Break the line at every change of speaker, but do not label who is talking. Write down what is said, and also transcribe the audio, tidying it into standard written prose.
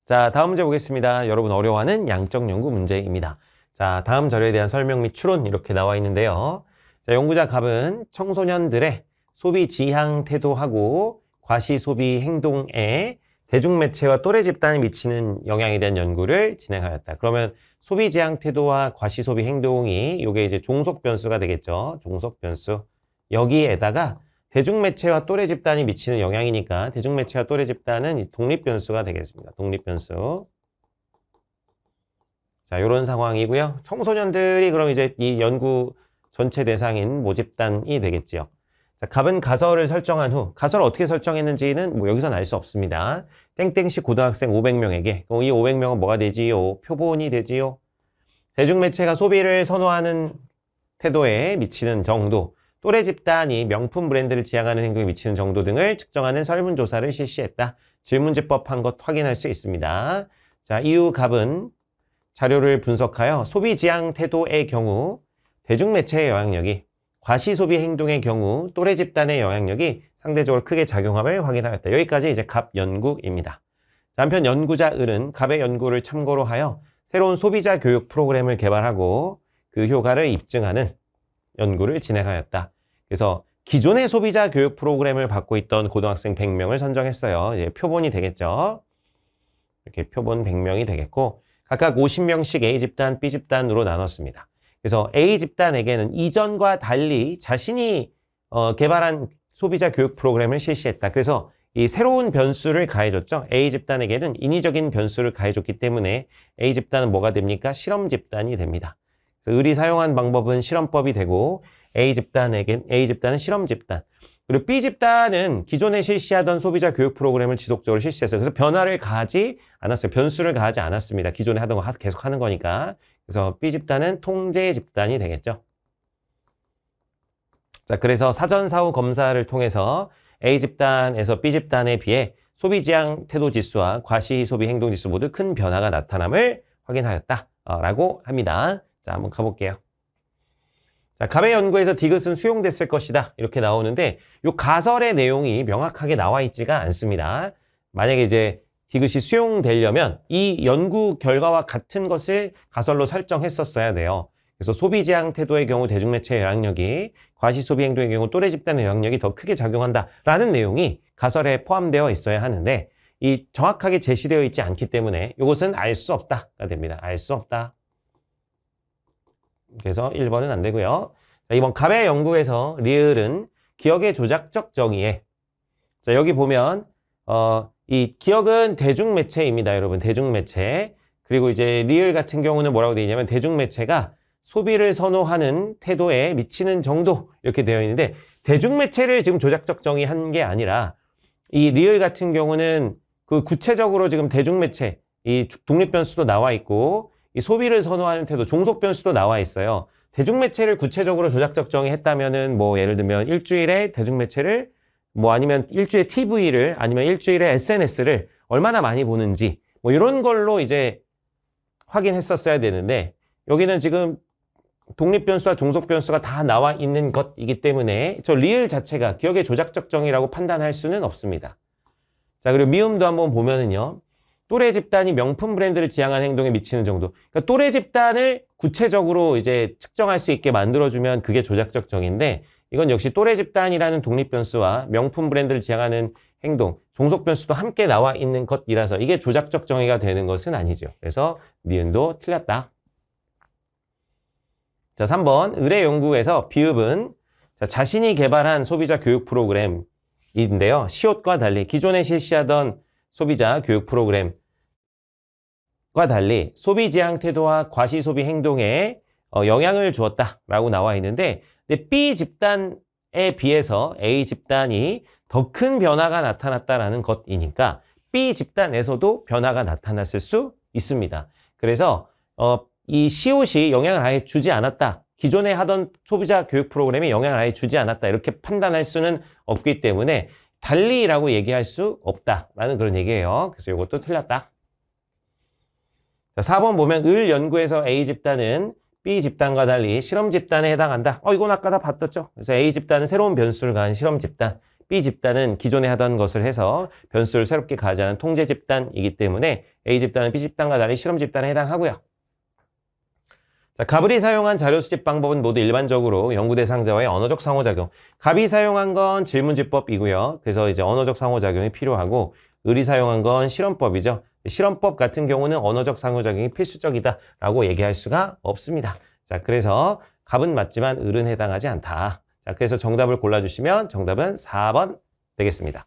자, 다음 문제 보겠습니다. 여러분 어려워하는 양적 연구 문제입니다. 자, 다음 자료에 대한 설명 및 추론 이렇게 나와 있는데요. 자, 연구자 갑은 청소년들의 소비 지향 태도하고 과시 소비 행동에 대중매체와 또래 집단이 미치는 영향에 대한 연구를 진행하였다. 그러면 소비 지향 태도와 과시 소비 행동이 이게 이제 종속 변수가 되겠죠. 종속 변수. 여기에다가 대중매체와 또래 집단이 미치는 영향이니까 대중매체와 또래 집단은 독립변수가 되겠습니다. 독립변수. 자, 이런 상황이고요. 청소년들이 그럼 이제 이 연구 전체 대상인 모집단이 되겠지요. 자, 갑은 가설을 설정한 후 가설을 어떻게 설정했는지는 뭐 여기서는 알 수 없습니다. 땡땡시 고등학생 500명에게 그럼 이 500명은 뭐가 되지요? 표본이 되지요. 대중매체가 소비를 선호하는 태도에 미치는 정도, 또래 집단이 명품 브랜드를 지향하는 행동에 미치는 정도 등을 측정하는 설문조사를 실시했다. 질문지법한 것 확인할 수 있습니다. 자, 이후 갑은 자료를 분석하여 소비 지향 태도의 경우 대중매체의 영향력이, 과시소비 행동의 경우 또래 집단의 영향력이 상대적으로 크게 작용함을 확인하였다. 여기까지 이제 갑 연구입니다. 한편 연구자 을은 갑의 연구를 참고로 하여 새로운 소비자 교육 프로그램을 개발하고 그 효과를 입증하는 연구를 진행하였다. 그래서 기존의 소비자 교육 프로그램을 받고 있던 고등학생 100명을 선정했어요. 이제 표본이 되겠죠. 이렇게 표본 100명이 되겠고 각각 50명씩 A집단, B집단으로 나눴습니다. 그래서 A집단에게는 이전과 달리 자신이 개발한 소비자 교육 프로그램을 실시했다. 그래서 이 새로운 변수를 가해줬죠. A집단에게는 인위적인 변수를 가해줬기 때문에 A집단은 뭐가 됩니까? 실험집단이 됩니다. 을이 사용한 방법은 실험법이 되고 A집단은 실험집단, 그리고 B집단은 기존에 실시하던 소비자 교육 프로그램을 지속적으로 실시했어요. 그래서 변화를 가하지 않았어요. 변수를 가하지 않았습니다. 기존에 하던 거 계속 하는 거니까. 그래서 B집단은 통제 집단이 되겠죠. 자, 그래서 사전 사후 검사를 통해서 A집단에서 B집단에 비해 소비 지향 태도 지수와 과시 소비 행동 지수 모두 큰 변화가 나타남을 확인하였다라고 합니다. 자, 한번 가볼게요. 자, 갑의 연구에서 디귿은 수용됐을 것이다. 이렇게 나오는데 이 가설의 내용이 명확하게 나와 있지가 않습니다. 만약에 이제 디귿이 수용되려면 이 연구 결과와 같은 것을 가설로 설정했었어야 돼요. 그래서 소비 지향 태도의 경우 대중매체의 영향력이, 과시 소비 행동의 경우 또래 집단의 영향력이 더 크게 작용한다라는 내용이 가설에 포함되어 있어야 하는데 이 정확하게 제시되어 있지 않기 때문에 이것은 알 수 없다가 됩니다. 알 수 없다. 그래서 1번은 안 되고요. 자, 이번 갑의 연구에서 리을은 기억의 조작적 정의에, 자, 여기 보면 이 기억은 대중매체입니다. 여러분, 대중매체. 그리고 이제 리을 같은 경우는 뭐라고 되어 있냐면 대중매체가 소비를 선호하는 태도에 미치는 정도 이렇게 되어 있는데 대중매체를 지금 조작적 정의한 게 아니라 이 리을 같은 경우는 그 구체적으로 지금 대중매체 이 독립변수도 나와 있고 이 소비를 선호하는 태도, 종속 변수도 나와 있어요. 대중매체를 구체적으로 조작적 정의했다면은 뭐 예를 들면 일주일에 대중매체를 뭐 아니면 일주일에 TV를 아니면 일주일에 SNS를 얼마나 많이 보는지 뭐 이런 걸로 이제 확인했었어야 되는데 여기는 지금 독립변수와 종속변수가 다 나와 있는 것이기 때문에 저 리을 자체가 기억의 조작적 정의라고 판단할 수는 없습니다. 자, 그리고 미음도 한번 보면은요. 또래 집단이 명품 브랜드를 지향하는 행동에 미치는 정도. 그러니까 또래 집단을 구체적으로 이제 측정할 수 있게 만들어주면 그게 조작적 정의인데 이건 역시 또래 집단이라는 독립변수와 명품 브랜드를 지향하는 행동, 종속변수도 함께 나와 있는 것이라서 이게 조작적 정의가 되는 것은 아니죠. 그래서 니은도 틀렸다. 자, 3번 을의 연구에서 비읍은 자신이 개발한 소비자 교육 프로그램인데요. 시옷과 달리 기존에 실시하던 소비자 교육 프로그램과 달리 소비 지향 태도와 과시 소비 행동에 영향을 주었다라고 나와 있는데 B집단에 비해서 A집단이 더 큰 변화가 나타났다라는 것이니까 B집단에서도 변화가 나타났을 수 있습니다. 그래서 이 시옷이 영향을 아예 주지 않았다. 기존에 하던 소비자 교육 프로그램이 영향을 아예 주지 않았다. 이렇게 판단할 수는 없기 때문에 달리라고 얘기할 수 없다라는 그런 얘기예요. 그래서 이것도 틀렸다. 자, 4번 보면 을 연구에서 A집단은 B집단과 달리 실험집단에 해당한다. 이건 아까 다 봤었죠. 그래서 A집단은 새로운 변수를 가한 실험집단, B 집단은 기존에 하던 것을 해서 변수를 새롭게 가하자는 통제 집단이기 때문에 A 집단은 B 집단과 달리 실험 집단에 해당하고요. 자, 갑을이 사용한 자료 수집 방법은 모두 일반적으로 연구 대상자와의 언어적 상호작용. 갑이 사용한 건 질문지법이고요. 그래서 이제 언어적 상호작용이 필요하고, 을이 사용한 건 실험법이죠. 실험법 같은 경우는 언어적 상호작용이 필수적이다라고 얘기할 수가 없습니다. 자, 그래서 갑은 맞지만 을은 해당하지 않다. 자, 그래서 정답을 골라주시면 정답은 4번 되겠습니다.